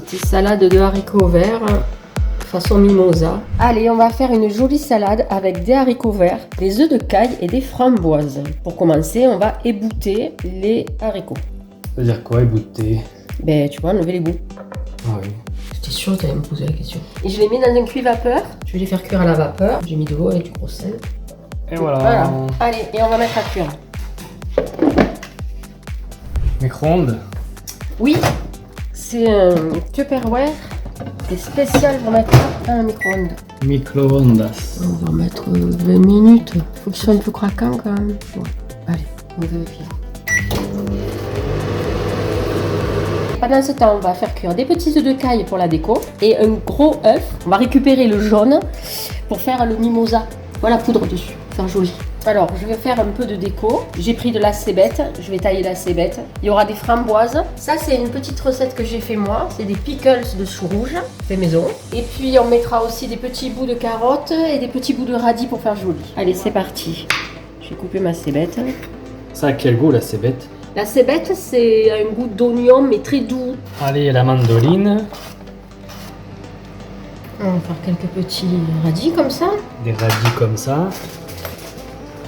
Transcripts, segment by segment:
Petite salade de haricots verts façon mimosa. Allez, on va faire une jolie salade avec des haricots verts, des œufs de caille et des framboises. Pour commencer, on va ébouter les haricots. Ça veut dire quoi, ébouter? Ben, tu vois, enlever les bouts. Ah oui. J'étais sûre que tu allais me poser la question. Et je les mets dans un cuit vapeur. Je vais les faire cuire à la vapeur. J'ai mis de l'eau avec du gros sel. Et voilà. Allez, et on va mettre à cuire. Micro-ondes? Oui, c'est un Tupperware. C'est spécial pour mettre à un micro-ondes. Micro-ondes. On va mettre 20 minutes. Faut qu'il soit un peu craquant quand même. Ouais. Allez, on vérifie. Pendant ce temps, on va faire cuire des petits œufs de caille pour la déco et un gros œuf. On va récupérer le jaune pour faire le mimosa. Voilà, poudre dessus, pour faire joli. Alors, je vais faire un peu de déco. J'ai pris de la cébette, je vais tailler la cébette. Il y aura des framboises. Ça, c'est une petite recette que j'ai fait moi. C'est des pickles de chou rouge, fait maison. Et puis, on mettra aussi des petits bouts de carottes et des petits bouts de radis pour faire joli. Allez, c'est parti. Je vais couper ma cébette. Ça a quel goût la cébette? La cébette, c'est un goût d'oignon, mais très doux. Allez, la mandoline. On va faire quelques petits radis comme ça. Des radis comme ça.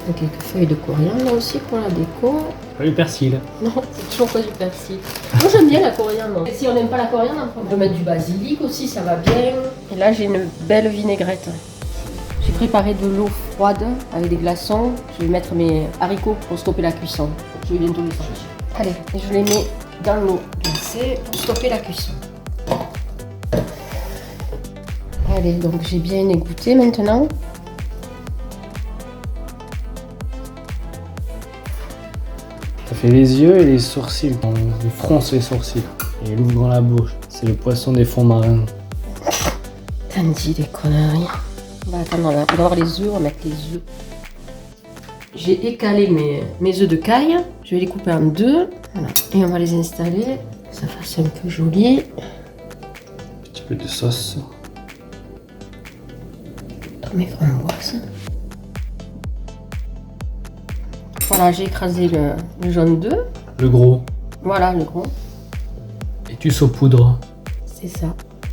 Et quelques feuilles de coriandre aussi pour la déco. Pas du persil. Non, c'est toujours pas du persil. Moi j'aime bien la coriandre. Et si on n'aime pas la coriandre, on peut mettre du basilic aussi, ça va bien. Et là j'ai une belle vinaigrette. J'ai préparé de l'eau froide avec des glaçons. Je vais mettre mes haricots pour stopper la cuisson. Je vais bientôt les sortir. Allez, et je les mets dans l'eau glacée pour stopper la cuisson. Allez, donc j'ai bien égoutté maintenant. Ça fait les yeux et les sourcils. On fronce les sourcils. Et il ouvre la bouche. C'est le poisson des fonds marins. T'as dit des conneries. On va attendre, on va avoir les œufs, on va mettre les œufs. J'ai écalé mes œufs de caille. Je vais les couper en deux. Voilà. Et on va les installer. Que ça fasse un peu joli. Un petit peu de sauce. Dans mes framboises. Voilà, j'ai écrasé le jaune d'œuf. Le gros. Voilà, le gros. Et tu saupoudres. C'est ça.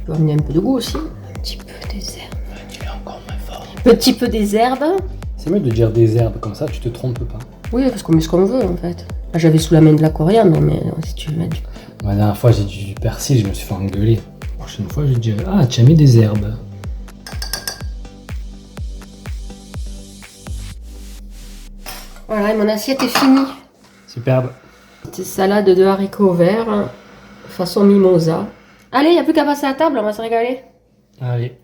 Je vais amener un peu de goût aussi. Un petit peu des herbes. Tu es encore moins fort. Petit peu des herbes. C'est mieux de dire des herbes, comme ça tu te trompes pas. Oui, parce qu'on met ce qu'on veut en fait. Là, j'avais sous la main de la coriandre, mais si tu veux mettre du... La dernière fois j'ai dit du persil, je me suis fait engueuler. La prochaine fois je dirais, ah tu as mis des herbes. Voilà, et mon assiette est finie. Superbe. Petite salade de haricots verts façon mimosa. Allez, il n'y a plus qu'à passer à table, on va se régaler. Allez.